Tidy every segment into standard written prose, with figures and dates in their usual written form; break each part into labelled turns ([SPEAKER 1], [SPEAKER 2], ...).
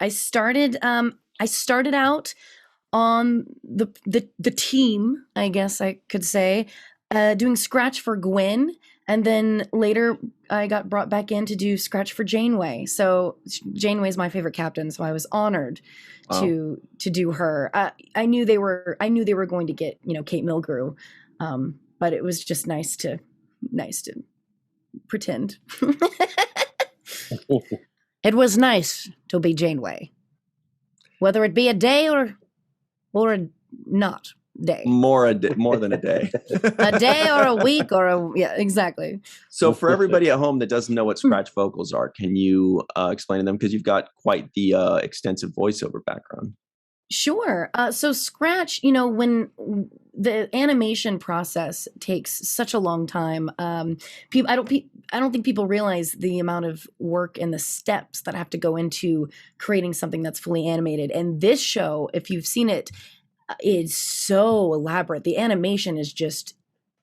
[SPEAKER 1] I started out on the team, I guess I could say, doing Scratch for Gwen, and then later I got brought back in to do Scratch for Janeway. So Janeway's my favorite captain, so I was honored to do her. I knew they were going to get Kate Milgrew, but it was just nice to pretend. It was nice to be Janeway, whether it be a day or a not day.
[SPEAKER 2] More than a day.
[SPEAKER 1] A day or a week yeah, exactly.
[SPEAKER 2] So for everybody at home that doesn't know what scratch vocals are, can you explain them? Because you've got quite the extensive voiceover background.
[SPEAKER 1] Sure. So Scratch, when the animation process takes such a long time, I don't think people realize the amount of work and the steps that have to go into creating something that's fully animated. And this show, if you've seen it, is so elaborate. The animation is just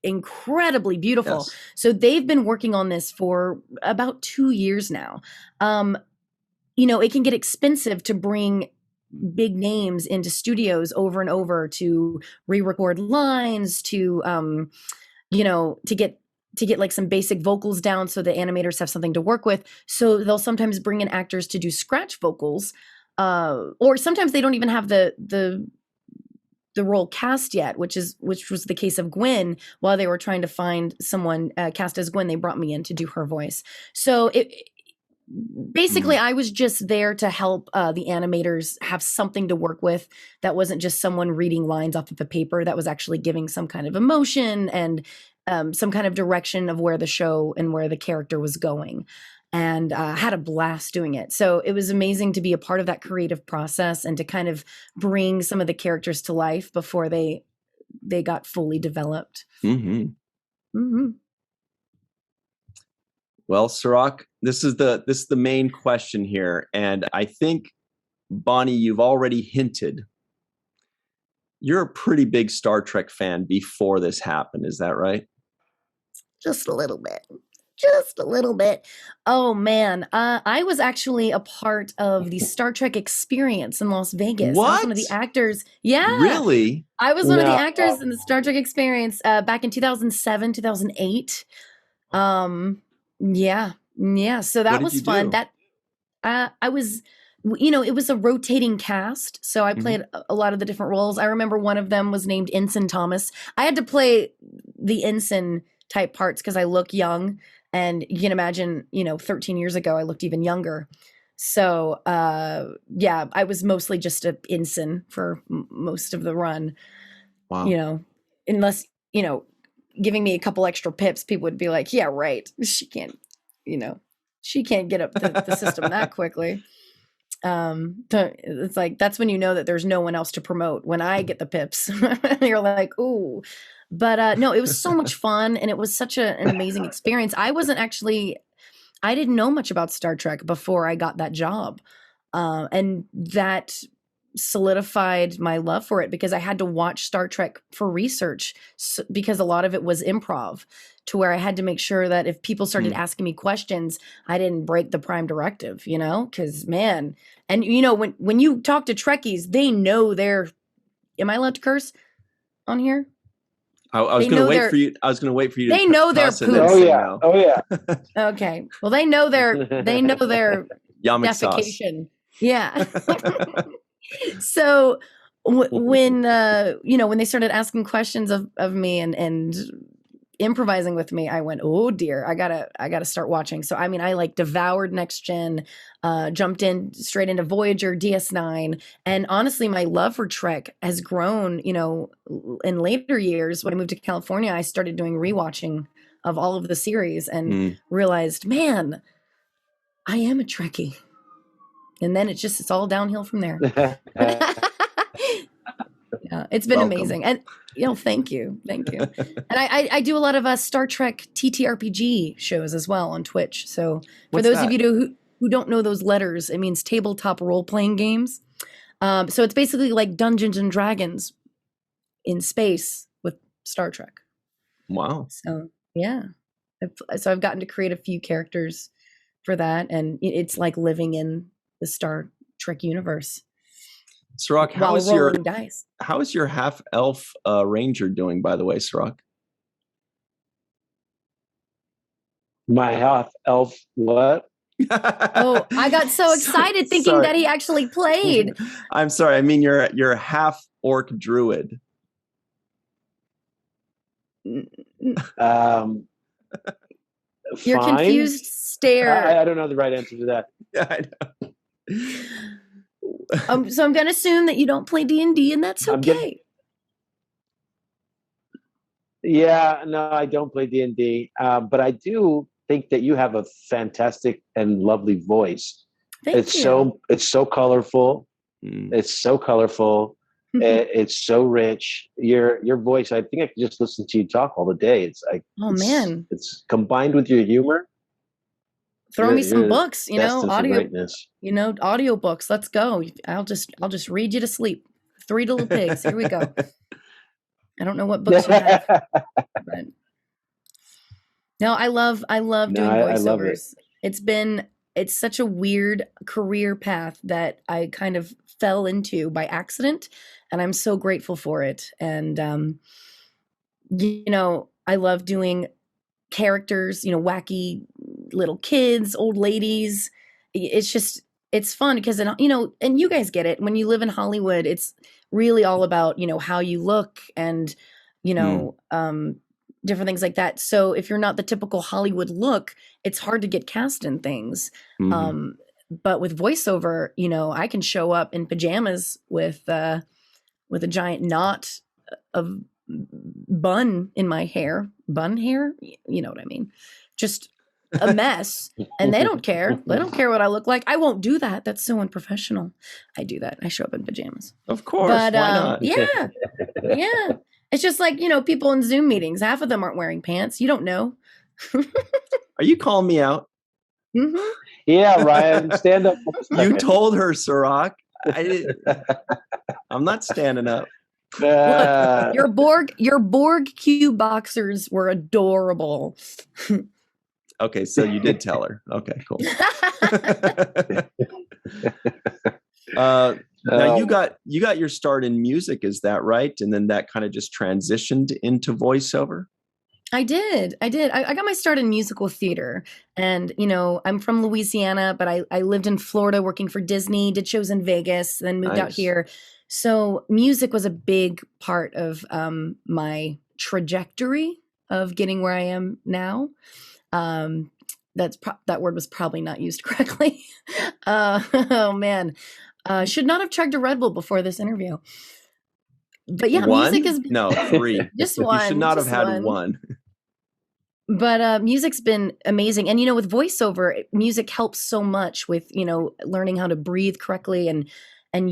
[SPEAKER 1] incredibly beautiful. Yes. So they've been working on this for about 2 years now. It can get expensive to bring big names into studios over and over to re-record lines, to get like some basic vocals down so the animators have something to work with. So they'll sometimes bring in actors to do scratch vocals, or sometimes they don't even have the role cast yet, which was the case of Gwen. While they were trying to find someone cast as Gwen, they brought me in to do her voice. So basically, I was just there to help the animators have something to work with that wasn't just someone reading lines off of a paper, that was actually giving some kind of emotion and some kind of direction of where the show and where the character was going. And had a blast doing it. So it was amazing to be a part of that creative process and to kind of bring some of the characters to life before they got fully developed. Mm-hmm. Mm-hmm.
[SPEAKER 2] Well, Sirach, this is the main question here, and I think, Bonnie, you've already hinted you're a pretty big Star Trek fan before this happened. Is that right?
[SPEAKER 1] Just a little bit. Just a little bit. Oh man, I was actually a part of the Star Trek Experience in Las Vegas.
[SPEAKER 2] What?
[SPEAKER 1] I was one of the actors. Yeah,
[SPEAKER 2] really?
[SPEAKER 1] I was one of the actors in the Star Trek Experience back in 2007, 2008. Yeah. So that was fun.
[SPEAKER 2] Do?
[SPEAKER 1] I was, it was a rotating cast. So I played a lot of the different roles. I remember one of them was named Ensign Thomas. I had to play the ensign type parts because I look young. And you can imagine, 13 years ago, I looked even younger. So, I was mostly just an ensign for most of the run.
[SPEAKER 2] Wow.
[SPEAKER 1] Unless, giving me a couple extra pips, people would be like, yeah, right. She can't get up the system that quickly. It's like, that's when you know that there's no one else to promote. When I get the pips, you're like, ooh. But no, it was so much fun, and it was such an amazing experience. I didn't know much about Star Trek before I got that job. And that solidified my love for it because I had to watch Star Trek for research because a lot of it was improv, to where I had to make sure that if people started asking me questions, I didn't break the prime directive, because man, and when you talk to Trekkies, they know am I allowed to curse on here?
[SPEAKER 2] I was going to wait for you.
[SPEAKER 1] They know their poop.
[SPEAKER 3] Oh yeah.
[SPEAKER 1] Okay. Well, they know their
[SPEAKER 2] defecation.
[SPEAKER 1] Yeah. So when they started asking questions of me and improvising with me, I went, oh dear, I gotta start watching. So I like devoured Next Gen, jumped in straight into Voyager, DS9, and honestly, my love for Trek has grown. In later years, when I moved to California, I started doing rewatching of all of the series and realized, man, I am a Trekkie. And then it's all downhill from there. Yeah, it's been amazing. And thank you. And I do a lot of Star Trek TTRPG shows as well on Twitch. So for those of you who don't know those letters, it means tabletop role-playing games. So it's basically like Dungeons and Dragons in space with Star Trek.
[SPEAKER 2] Wow.
[SPEAKER 1] So yeah. So I've gotten to create a few characters for that, and it's like living in the Star Trek universe.
[SPEAKER 2] Sirach,
[SPEAKER 1] while rolling dice.
[SPEAKER 2] How is your half elf ranger doing, by the way, Sirach?
[SPEAKER 3] My half elf what?
[SPEAKER 1] Oh, I got so excited thinking that he actually played.
[SPEAKER 2] I'm sorry. I mean, you're a half orc druid.
[SPEAKER 1] Your
[SPEAKER 3] Fine.
[SPEAKER 1] confused stare.
[SPEAKER 3] I don't know the right answer to that.
[SPEAKER 2] Yeah, I
[SPEAKER 1] know. So I'm going to assume that you don't play D&D, and that's okay.
[SPEAKER 3] Yeah, no, I don't play D&D, but I do think that you have a fantastic and lovely voice.
[SPEAKER 1] Thank you.
[SPEAKER 3] It's so colorful. It's so colorful. It's so rich. Your voice, I think I can just listen to you talk all the day. It's like,
[SPEAKER 1] man,
[SPEAKER 3] it's combined with your humor.
[SPEAKER 1] Throw me some books, audio,
[SPEAKER 3] greatness.
[SPEAKER 1] Audio books. Let's go. I'll just read you to sleep. Three Little Pigs. Here we go. I don't know what books you have. But no, I love doing voiceovers. It's such a weird career path that I kind of fell into by accident, and I'm so grateful for it. And I love doing characters, wacky little kids, old ladies. It's fun because, and you guys get it. When you live in Hollywood, it's really all about, how you look and, different things like that. So if you're not the typical Hollywood look, it's hard to get cast in things. Mm-hmm. But with voiceover, I can show up in pajamas with a giant knot of bun in my hair. Bun hair? You know what I mean? Just a mess. And they don't care. They don't care what I look like. I won't do that. That's so unprofessional. I do that. I show up in pajamas.
[SPEAKER 2] Of course. But, why not?
[SPEAKER 1] Yeah. Yeah. It's just like, people in Zoom meetings. Half of them aren't wearing pants. You don't know.
[SPEAKER 2] Are you calling me out?
[SPEAKER 1] Mm-hmm.
[SPEAKER 3] Yeah, Ryan, stand up.
[SPEAKER 2] You told her, Sirach. I'm not standing up.
[SPEAKER 1] Look, your Borg Q boxers were adorable.
[SPEAKER 2] Okay, so you did tell her. Okay, cool. Now you got your start in music, is that right? And then that kind of just transitioned into voiceover?
[SPEAKER 1] I did. I got my start in musical theater, and I'm from Louisiana, but I lived in Florida working for Disney, did shows in Vegas, then moved out here. So music was a big part of my trajectory of getting where I am now. That word was probably not used correctly. Oh man, should not have chugged a Red Bull before this interview. But yeah, music is
[SPEAKER 2] 3.
[SPEAKER 1] Just one.
[SPEAKER 2] You should not have had one.
[SPEAKER 1] But music's been amazing, and with voiceover, music helps so much with learning how to breathe correctly and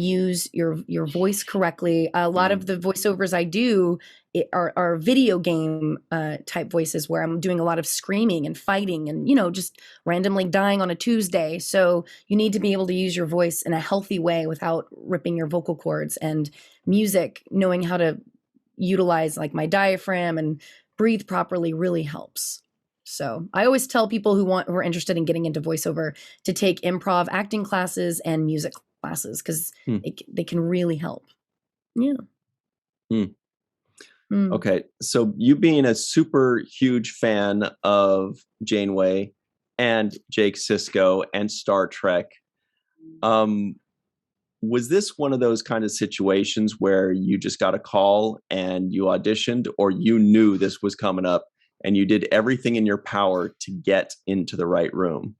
[SPEAKER 1] use your voice correctly. A lot of the voiceovers I do are video game type voices where I'm doing a lot of screaming and fighting and just randomly dying on a Tuesday. So you need to be able to use your voice in a healthy way without ripping your vocal cords. And music, knowing how to utilize like my diaphragm and breathe properly really helps. So I always tell people who are interested in getting into voiceover to take improv acting classes and music classes because they can really help. Yeah.
[SPEAKER 2] Okay, so you being a super huge fan of Janeway and Jake Sisko and Star Trek, was this one of those kind of situations where you just got a call and you auditioned, or you knew this was coming up and you did everything in your power to get into the right room?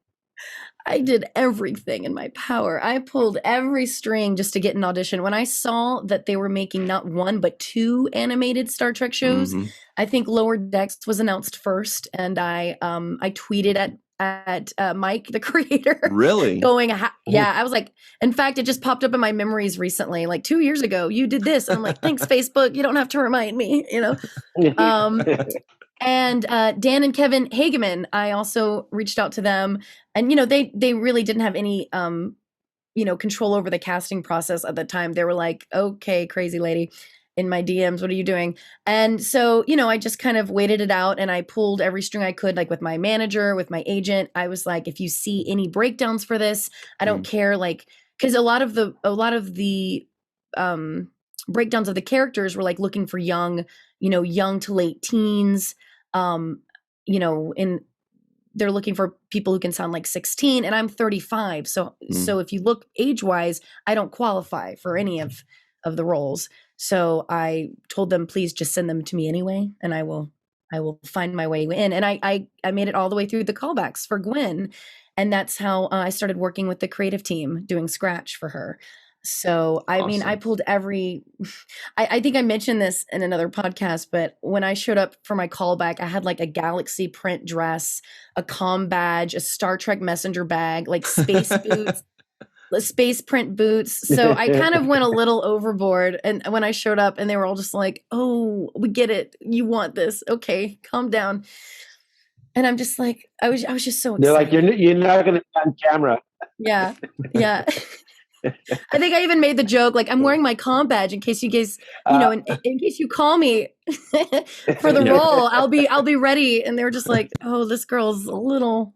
[SPEAKER 1] I did everything in my power. I pulled every string just to get an audition. When I saw that they were making not one, but 2 animated Star Trek shows, I think Lower Decks was announced first. And I tweeted at Mike, the creator.
[SPEAKER 2] Really?
[SPEAKER 1] Going, yeah, I was like, in fact, it just popped up in my memories recently, like 2 years ago, you did this. And I'm like, thanks, Facebook. You don't have to remind me, And Dan and Kevin Hageman, I also reached out to them, and they really didn't have any control over the casting process at the time. They were like, "Okay, crazy lady, in my DMs, what are you doing?" And so I just kind of waited it out, and I pulled every string I could, like with my manager, with my agent. I was like, if you see any breakdowns for this, I don't care. Like, because a lot of the breakdowns of the characters were like looking for young to late teens, and they're looking for people who can sound like 16, and I'm 35. So if you look age-wise, I don't qualify for any of the roles. So I told them, please just send them to me anyway, and I will find my way in. And I made it all the way through the callbacks for Gwen, and that's how I started working with the creative team doing Scratch for her. So, I mean, I pulled I think I mentioned this in another podcast, but when I showed up for my callback, I had like a Galaxy print dress, a comm badge, a Star Trek messenger bag, like space boots, space print boots. So I kind of went a little overboard. And when I showed up, and they were all just like, "Oh, we get it. You want this. Okay, calm down." And I'm just like, I was just so excited.
[SPEAKER 3] They're like, you're not going to be on camera.
[SPEAKER 1] Yeah. I think I even made the joke, like, I'm wearing my comm badge in case you guys, in case you call me for the role, I'll be ready. And they were just like, "Oh, this girl's a little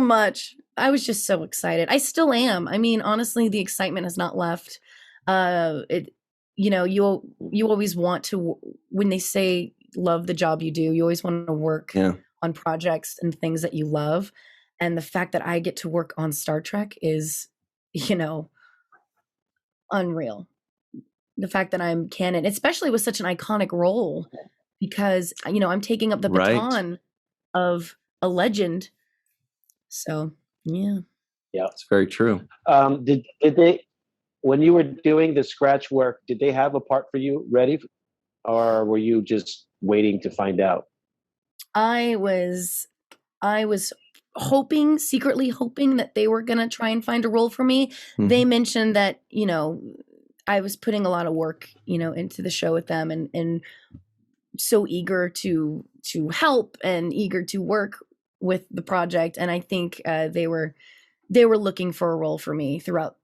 [SPEAKER 1] much." I was just so excited. I still am. I mean, honestly, the excitement has not left. You always want to, when they say love the job you do, you always want to work on projects and things that you love. And the fact that I get to work on Star Trek is, unreal. The fact that I'm canon, especially with such an iconic role, because I'm taking up the baton of a legend. So yeah,
[SPEAKER 2] it's very true.
[SPEAKER 3] Did they, when you were doing the Scratch work, did they have a part for you ready, or were you just waiting to find out?
[SPEAKER 1] I was secretly hoping that they were going to try and find a role for me. Mm-hmm. They mentioned that, I was putting a lot of work, into the show with them, and so eager to help and eager to work with the project. And I think they were looking for a role for me throughout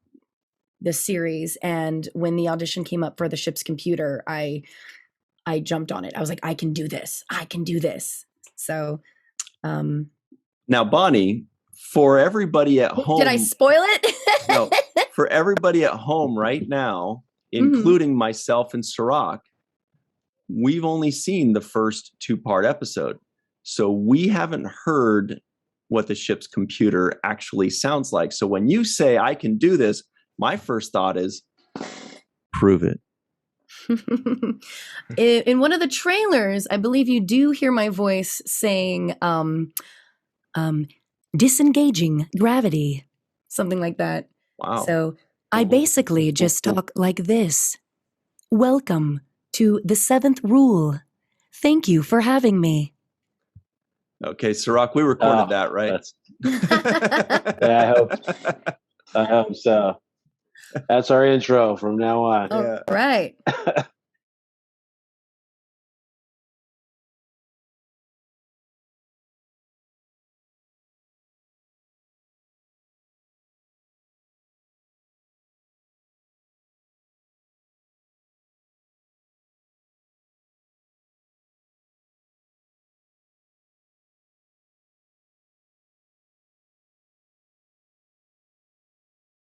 [SPEAKER 1] the series. And when the audition came up for the ship's computer, I jumped on it. I was like, I can do this. So,
[SPEAKER 2] now, Bonnie, for everybody at home,
[SPEAKER 1] did I spoil it?
[SPEAKER 2] No, for everybody at home right now, including myself and Sirach, we've only seen the first 2-part episode. So we haven't heard what the ship's computer actually sounds like. So when you say I can do this, my first thought is, prove it.
[SPEAKER 1] In one of the trailers, I believe you do hear my voice saying, disengaging gravity, something like that.
[SPEAKER 2] Wow.
[SPEAKER 1] So I basically just talk like this. Welcome to the 7th rule. Thank you for having me.
[SPEAKER 2] Okay, Sirach, we recorded that, right?
[SPEAKER 3] Yeah, I hope so. That's our intro from now on.
[SPEAKER 1] All right.